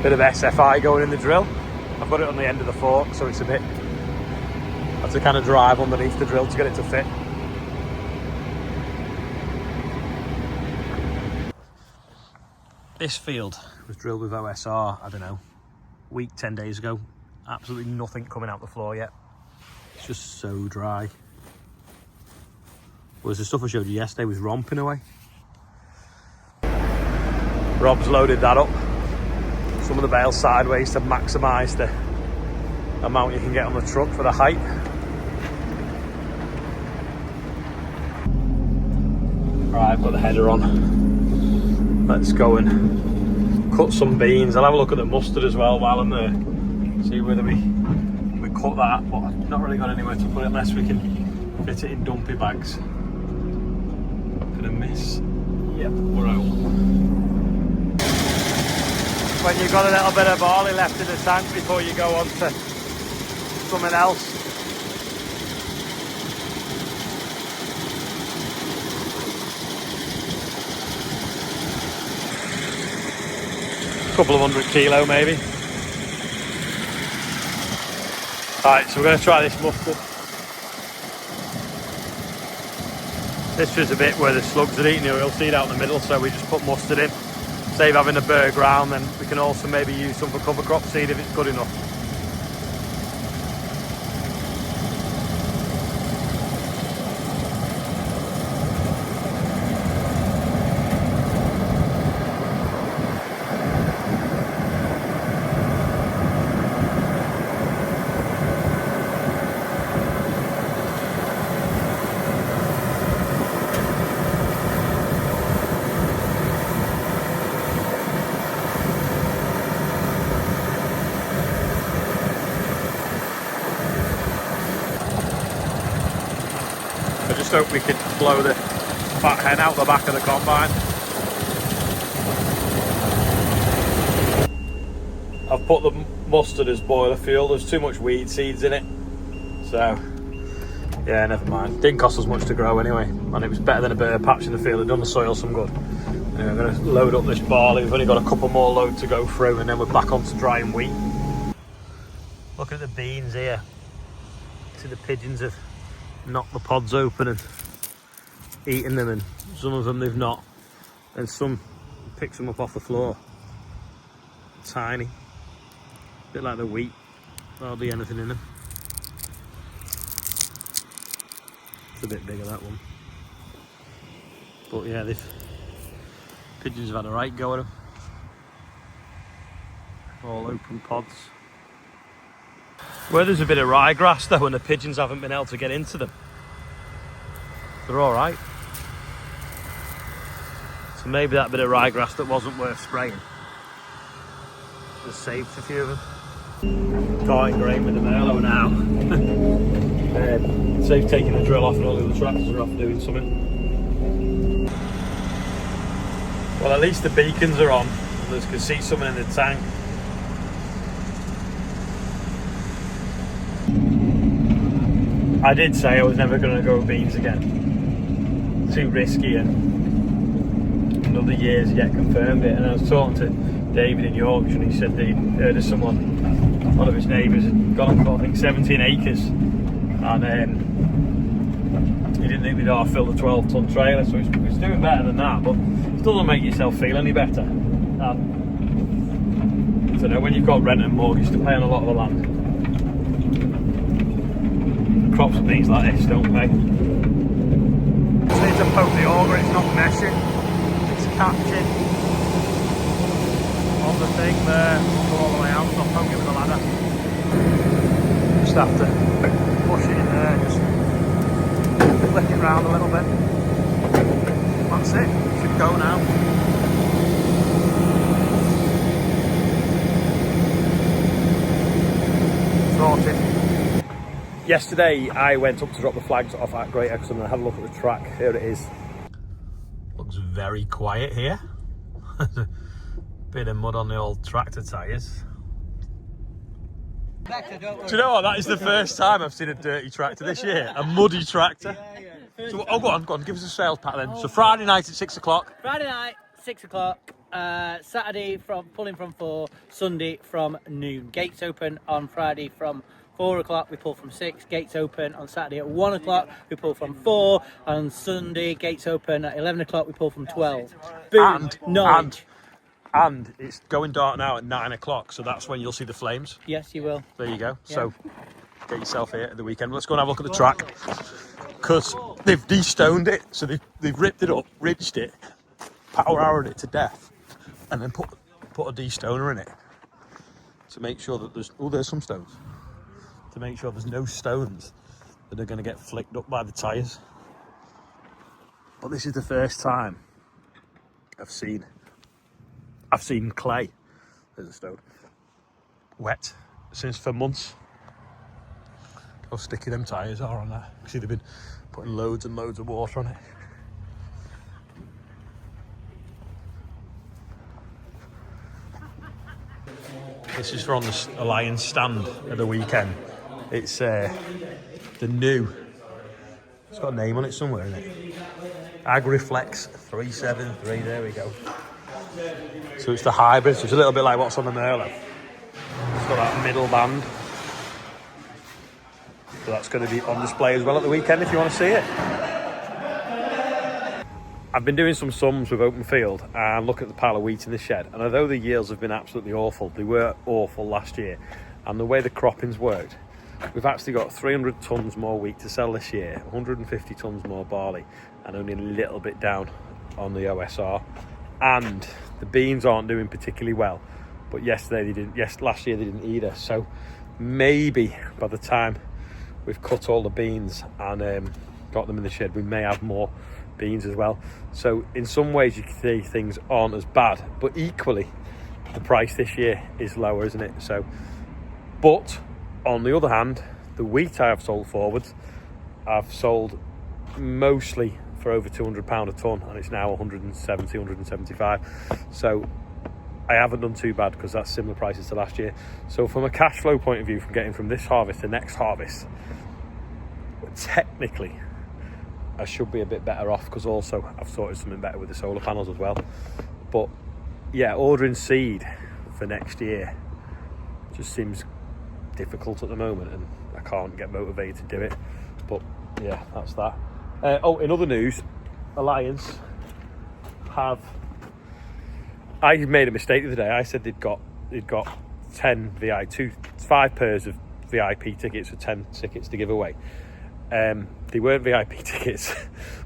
Bit of SFI going in the drill. I've got it on the end of the fork, so it's a bit... I have to kind of drive underneath the drill to get it to fit. This field was drilled with OSR, I don't know, a week, 10 days ago. Absolutely nothing coming out the floor yet. It's just so dry. Whereas the stuff I showed you yesterday was romping away. Rob's loaded that up. Some of the bales sideways to maximise the amount you can get on the truck for the height. Right, I've got the header on. Let's go and cut some beans. I'll have a look at the mustard as well while I'm there. See whether we cut that, but I've not really got anywhere to put it unless we can fit it in dumpy bags. Gonna miss. Yep, we're out. When you've got a little bit of barley left in the tank before you go on to something else. Couple of 100 kilo maybe. Alright, so we're going to try this mustard. This was a bit where the slugs are eating the oil seed out in the middle, so we just put mustard in. Save having a bare ground, then we can also maybe use some for cover crop seed if it's good enough. I just hope we can blow the fat hen out the back of the combine. I've put the mustard as boiler fuel. There's too much weed seeds in it, so yeah, never mind. Didn't cost us much to grow anyway, and it was better than a bare patch in the field. It done the soil some good. Anyway, I'm going to load up this barley. We've only got a couple more loads to go through, and then we're back onto drying wheat. Look at the beans here. See, the pigeons have knocked the pods open and eaten them, and some of them they've not, and some picks them up off the floor. Tiny, a bit like the wheat, hardly anything in them. It's a bit bigger, that one, but yeah, these pigeons have had a right go at them. All open pods. Where there's a bit of ryegrass though, and the pigeons haven't been able to get into them, they're all right. So maybe that bit of ryegrass that wasn't worth spraying just saved a few of them. Carting grain with the Merlo now. Safe taking the drill off, and all the other tractors are off doing something. Well, at least the beacons are on. You can see something in the tank. I did say I was never going to go beans again. Too risky, and another year to get confirmed it. And I was talking to David in Yorkshire, and he said that he'd heard of someone, one of his neighbours, had gone and got, I think, 17 acres, and he didn't think they'd fill the 12-ton trailer, so he's doing better than that, but it still doesn't make yourself feel any better. I don't know, when you've got rent and mortgage to pay on a lot of the land, crops and things like this don't pay. Just need to poke the auger, it's not meshing, it's catching on the thing there, all the way out, so I'll poke it with a ladder. Just have to push it in there, just flick it round a little bit. That's it, it should go now. Sorted. Yesterday I went up to drop the flags off at Great Exon and had a look at the track. Here it is. Looks very quiet here. Bit of mud on the old tractor tyres. Do you know what? That is the first time I've seen a dirty tractor this year. A muddy tractor. So, go on, give us a sales pack then. So Friday night at 6 o'clock. Friday night, 6 o'clock. Saturday from pulling from 4, Sunday from noon. Gates open on Friday from 4 o'clock, we pull from 6. Gates open on Saturday at 1 o'clock, we pull from 4. On Sunday, gates open at 11 o'clock, we pull from 12. Boom! Knowledge. And it's going dark now at 9 o'clock, so that's when you'll see the flames. Yes, you will. There you go. Yeah. So get yourself here at the weekend. Let's go and have a look at the track, because they've de-stoned it, so they've ripped it up, ridged it, power-hour'd it to death, and then put a de-stoner in it to make sure that there's some stones. To make sure there's no stones that are going to get flicked up by the tyres. But this is the first time I've seen clay, there's a stone, wet since for months. How sticky them tyres are on that. See, they've been putting loads and loads of water on it. This is from the Alliance stand at the weekend. It's the new, it's got a name on it somewhere, isn't it? AgriFlex 373, there we go. So it's the hybrid, so it's a little bit like what's on the Merlot. It's got that middle band. So that's going to be on display as well at the weekend if you want to see it. I've been doing some sums with open field and look at the pile of wheat in the shed, and although the yields have been absolutely awful, they were awful last year, and the way the cropping's worked, we've actually got 300 tonnes more wheat to sell this year, 150 tonnes more barley, and only a little bit down on the OSR. And the beans aren't doing particularly well, but last year they didn't either. So maybe by the time we've cut all the beans and got them in the shed, we may have more beans as well. So in some ways you can see things aren't as bad, but equally the price this year is lower, isn't it? So, but on the other hand, the wheat I have sold forwards, I've sold mostly for over £200 a tonne, and it's now 170, 175. So I haven't done too bad because that's similar prices to last year. So from a cash flow point of view, from getting from this harvest to next harvest, technically I should be a bit better off, because also I've sorted something better with the solar panels as well. But yeah, ordering seed for next year just seems difficult at the moment, and I can't get motivated to do it. But yeah, that's that. In other news, Alliance I made a mistake the other day. I said they'd got 5 pairs of VIP tickets or 10 tickets to give away. They weren't VIP tickets,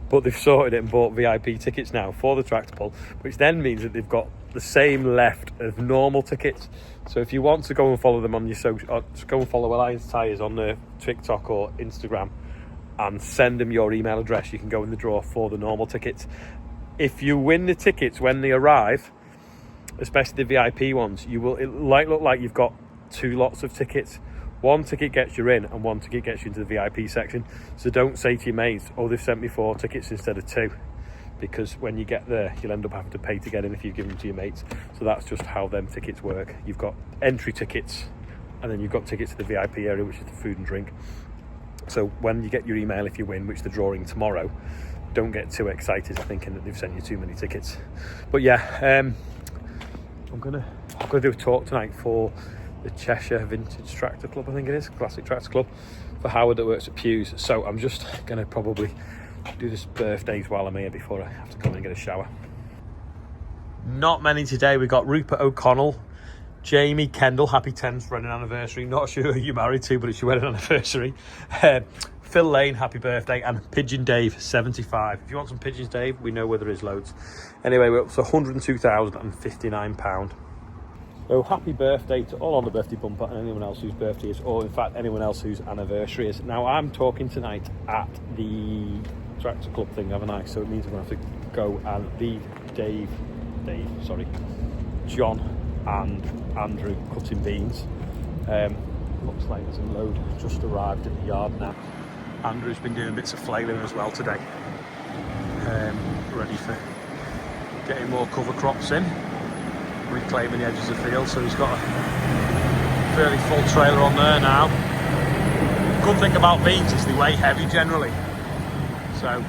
but they've sorted it and bought VIP tickets now for the tractor pull, which then means that they've got the same left of normal tickets. So if you want to go and follow them on your social, just go and follow Alliance Tyres on their TikTok or Instagram and send them your email address. You can go in the draw for the normal tickets. If you win the tickets when they arrive, especially the VIP ones, it might look like you've got 2 lots of tickets. 1 ticket gets you in and 1 ticket gets you into the VIP section. So don't say to your mates, oh, they've sent me 4 tickets instead of 2, because when you get there, you'll end up having to pay to get in if you give them to your mates. So that's just how them tickets work. You've got entry tickets, and then you've got tickets to the VIP area, which is the food and drink. So when you get your email, if you win, which they're drawing tomorrow, don't get too excited thinking that they've sent you too many tickets. But yeah, I'm gonna do a talk tonight for the Cheshire Vintage Tractor Club, I think it is, Classic Tractor Club, for Howard that works at Pew's. So I'm just gonna probably do this birthdays while I'm here before I have to come in and get a shower. Not many today. We got Rupert O'Connell, Jamie Kendall, happy 10th wedding anniversary. Not sure who you're married to, but it's your wedding anniversary. Phil Lane, happy birthday, and Pigeon Dave, 75. If you want some pigeons, Dave, we know where there is loads. Anyway, we're up to £102,059. So happy birthday to all on the birthday bumper and anyone else whose birthday is, or in fact anyone else whose anniversary is. Now I'm talking tonight at the Tractor Club thing, haven't I? So it means I'm going to have to go and leave John and Andrew cutting beans. Looks like there's a load just arrived at the yard now. Andrew's been doing bits of flailing as well today, ready for getting more cover crops in, reclaiming the edges of the field. So he's got a fairly full trailer on there now. Good thing about beans is they weigh heavy generally, so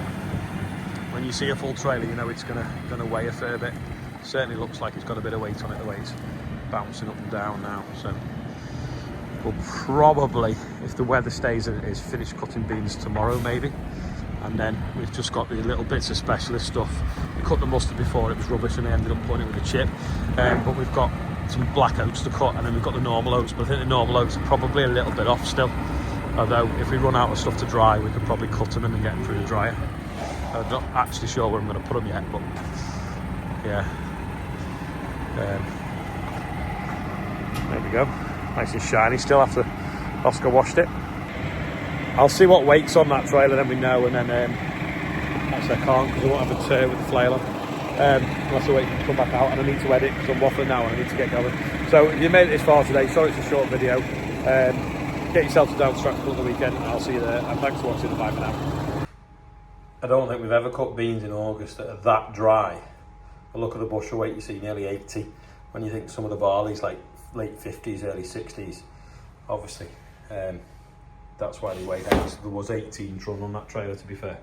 when you see a full trailer, you know it's gonna weigh a fair bit. certainly looks like it's got a bit of weight on it, the way it's bouncing up and down now. So we'll probably, if the weather stays as it is, finish cutting beans tomorrow maybe. And then we've just got the little bits of specialist stuff. We cut the mustard before, it was rubbish, and I ended up putting it with a chip. But we've got some black oats to cut, and then we've got the normal oats. But I think the normal oats are probably a little bit off still. Although if we run out of stuff to dry, we could probably cut them and then get them through the dryer. I'm not actually sure where I'm going to put them yet, but yeah. There we go. Nice and shiny still after Oscar washed it. I'll see what weight's on that trailer, then we know, and then actually I can't because I won't have a turn with the flail on. Unless I wait for it to come back out, and I need to edit because I'm waffling now and I need to get going. So if you made it this far today, sorry it's a short video. Get yourself to Down Stratford on the weekend, and I'll see you there. And thanks for watching, and bye for now. I don't think we've ever cut beans in August that are that dry. A look at the bushel weight, you see nearly 80. When you think some of the barley's like late 50s, early 60s, obviously. That's why they weighed out. So there was 18 ton on that trailer, to be fair.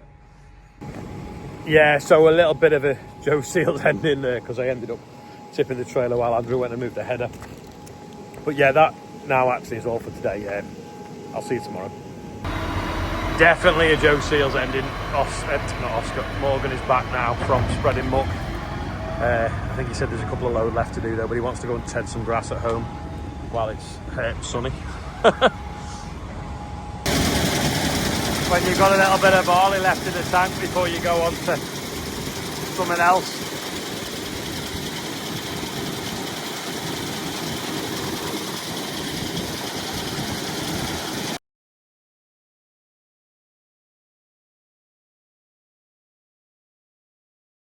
Yeah, so a little bit of a Joe Seals ending there because I ended up tipping the trailer while Andrew went and moved the header. But yeah, that now actually is all for today. I'll see you tomorrow. Definitely a Joe Seals ending. Not Oscar. Morgan is back now from spreading muck. I think he said there's a couple of load left to do though, but he wants to go and ted some grass at home while it's sunny. When you've got a little bit of barley left in the tank before you go on to something else.